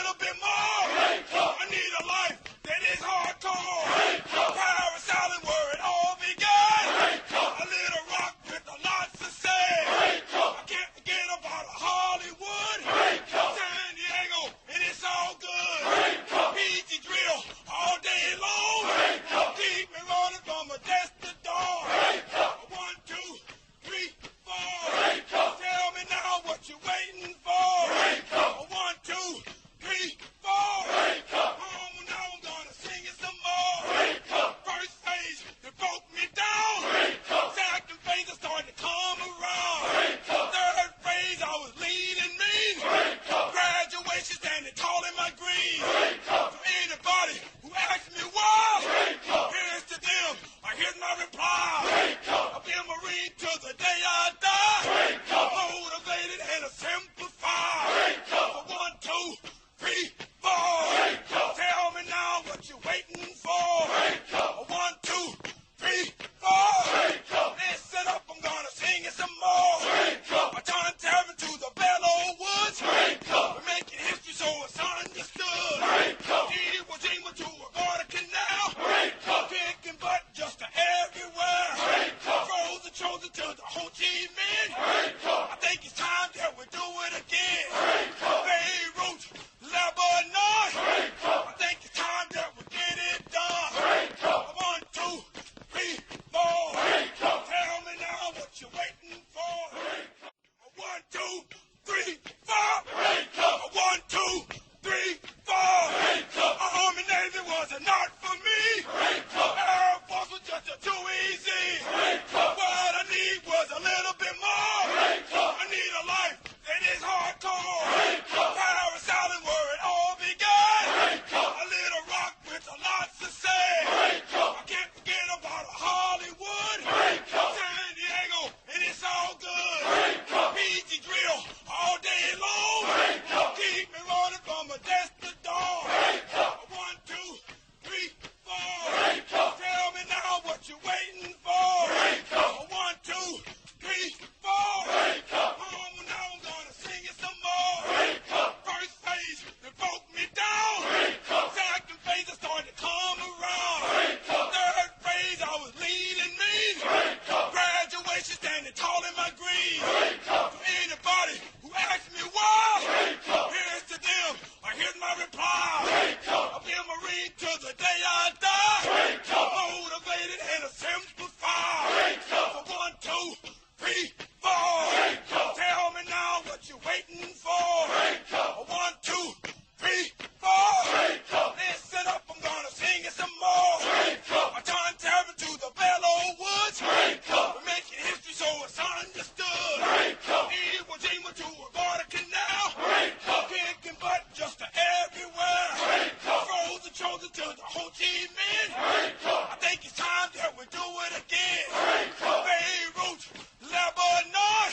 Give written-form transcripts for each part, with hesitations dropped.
little bit more. I need a life that is hardcore. Paris Island where it all began. A little rock with a lot to say. I can't forget about Hollywood. San Diego, and it's all good. PG drill all day long. Keep me running from a desk to dawn. 1, 2, 3, 4. Tell me now what you're waiting for. 1, 2, 3, 4. Now I'm gonna sing it some more. First phase, it broke me down. Second phase, I started to come around. Third phase, I was leading mean. Graduation standing tall in my green. To anybody who asks me why, here's to them, here's my reply. I'll be a Marine till the day I die. Motivated and a simplified. 1, 2, 3, 4. Tell me now what you're waiting for. 1, 2, 3, 4. Listen up, I'm gonna sing it some more. I turn Terran to the Bellow Woods. We're making history so it's understood. Iwo Jima to a Guadalcanal. Kicking butt just to everywhere. Frozen chosen to the Ho Chi Minh. I think it's time that we do it again. Beirut, Lebanon. I think it's time that we get it done. 1, 2, 3, 4. Tell me now what you're waiting for. 1, 2, 3, 4. 1, 2, 3, 4. Army Navy was not for me. Air Force was just too easy. What I need was a little bit more. I need a life that is hardcore. Paris Island where it all began. A little rock with a lot to say. I can't forget about Hollywood. San Diego, and it's all good. PG drill all day long. Keep me running from a desk to dawn. 1, 2, 3, 4. Tell me now what you're waiting for. 1, 2, 3, 4. Now I'm gonna sing it some more. First phase, it broke me down. Second phase, I started to come around. Third phase, I was leading mean. Graduation standing tall in my green. To anybody who asks me why, here's to them, here's my reply. I'll be a Marine till the day I die. Motivated and a simplified. 1, 2, 3, 4. Tell me now what you're waiting for. 1, 2, 3, 4. Listen up, I'm gonna sing it some more. I turn Terran to the Bellow Woods. We're making history so it's understood. Iwo Jima to a Guadalcanal. Kicking butt just to everywhere. Frozen chosen to the Ho Chi Minh. I think it's time that we do it again. Beirut, Lebanon.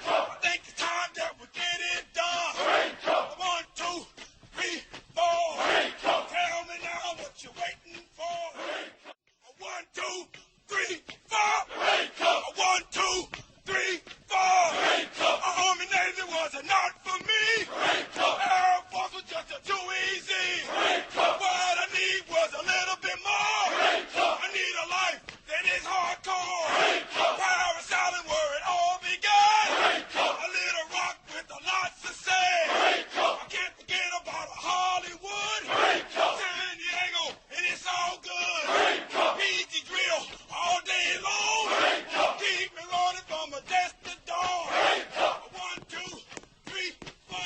I think it's time that we get it done. 1, 2, 3, 4. Tell me now what you're waiting for. 1, 2, 3, 4. 1, 2, 3, 4. Army Navy was not for me. Air Force was just too easy. What I need was a little bit more. I need a life that is hardcore. Paris Island where it all began. A little rock with a lot to say. I can't forget about Hollywood. San Diego, and it's all good. PG drill all day long. Keep me running from a desk to dawn. 1, 2, 3, 4.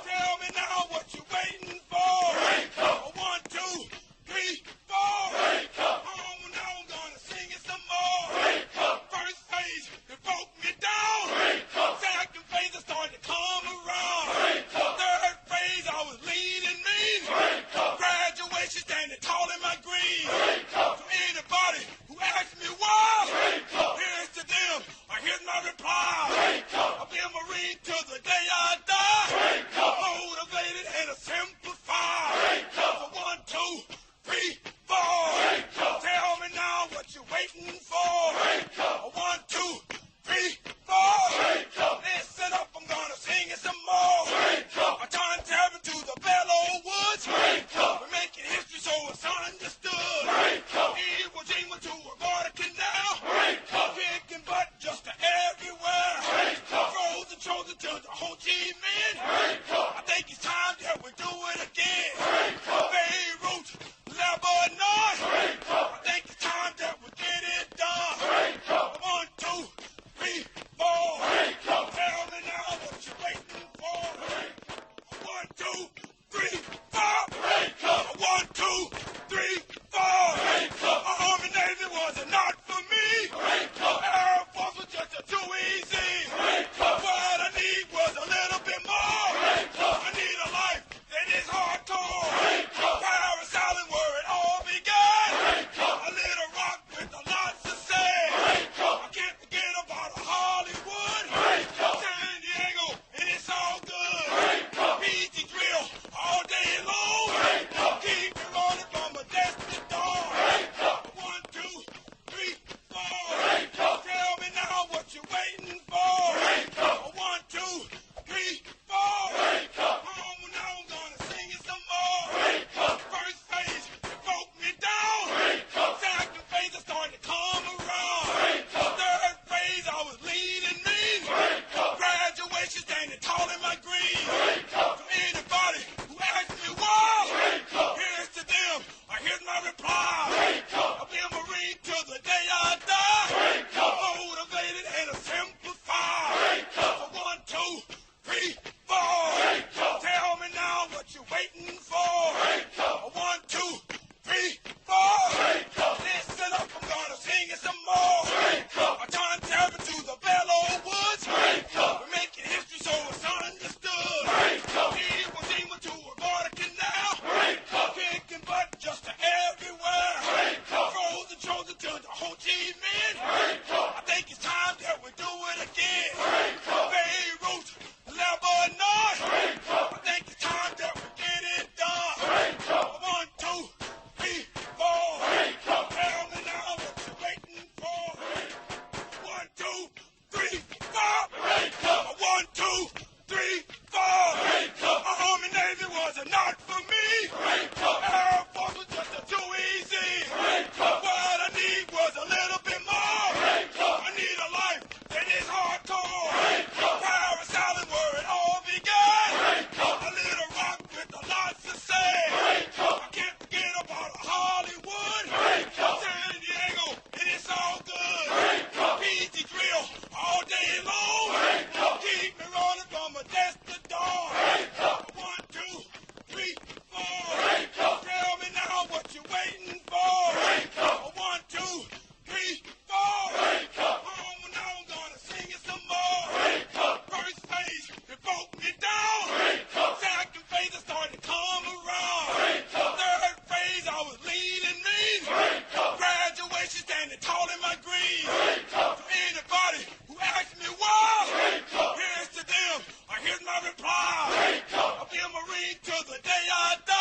Tell me now what you're waiting for. 1, 2, 3, 4. Now I'm gonna sing it some more. First phase, it broke me down. Second phase, I started to come around. Third phase, I was leading mean. Graduation standing tall in my green. To anybody who asks me why, here's to them, here's my reply. I'll be a Marine till the day I die. Motivated and a simplified. 1, 2, 3, 4. Tell me now what you're waiting for. 1, 2, 3, 4. Listen up, I'm gonna sing it some more. I turn Terran to the Bellow again. Beirut, Lebanon. I think it's time that we get it done. 1, 2, 3, 4. Tell me now what you're waiting for. 1, 2, 3, 4. 1, 2, 3, 4. Army Navy was not for me. Air Force was just too easy. What I need was a little bit more. I need a life that is hardcore. Paris Island where it all began. A little rock with lots to say. I can't forget about Hollywood. San Diego, and it's all good. PG drill all day long. Keep me rolling from a desk to dawn. 1, 2, 3, 4. Tell me now what you're waiting for. 1, 2, 3, 4. Oh, now I'm gonna sing it some more. First phase, it broke me down. Second phase, I started to come around. Third phase, I was lean and mean. Graduation standing tall in my green. To anybody who asks me why, here's to them, or here's my reply. I'll be a Marine till the day I die. Motivated and a simplified. So 1, 2, 3, 4. Tell me now what you're waiting for. 1, 2, 3, 4. Listen up, I'm gonna sing it some more. I turn terror to the Bellow Woods. We're making history so it's understood. Evil demon to avoid a canal. Kicking butt just to everywhere. Frozen chosen to the Ho Chi Minh. I think it's time that we do it again. Beirut, Lebanon. I think it's time that we get it done. 1, 2, 3, 4. Tell me now what you're waiting for. 1, 2, 3, 4. 1, 2, 3, 4. Army Navy was not for me. Air Force was just too easy. What I need was a little bit more. I need a life that is hardcore. Paris Island where it all began. A little rock with lots to say. I can't forget about Hollywood. San Diego, and it's all good. PG drill all day long. Keep me rolling from a desk to dawn. 1, 2, 3, 4. Tell me now what you're waiting for. 1, 2, 3, 4. Oh, now I'm gonna sing it some more. First phase, it broke me down. Second phase, I started to come around. Third phase, I was lean and mean. Graduation standing tall in my green. To anybody who asks me why, here's to them, or here's my reply. I'll be a Marine till the day I die.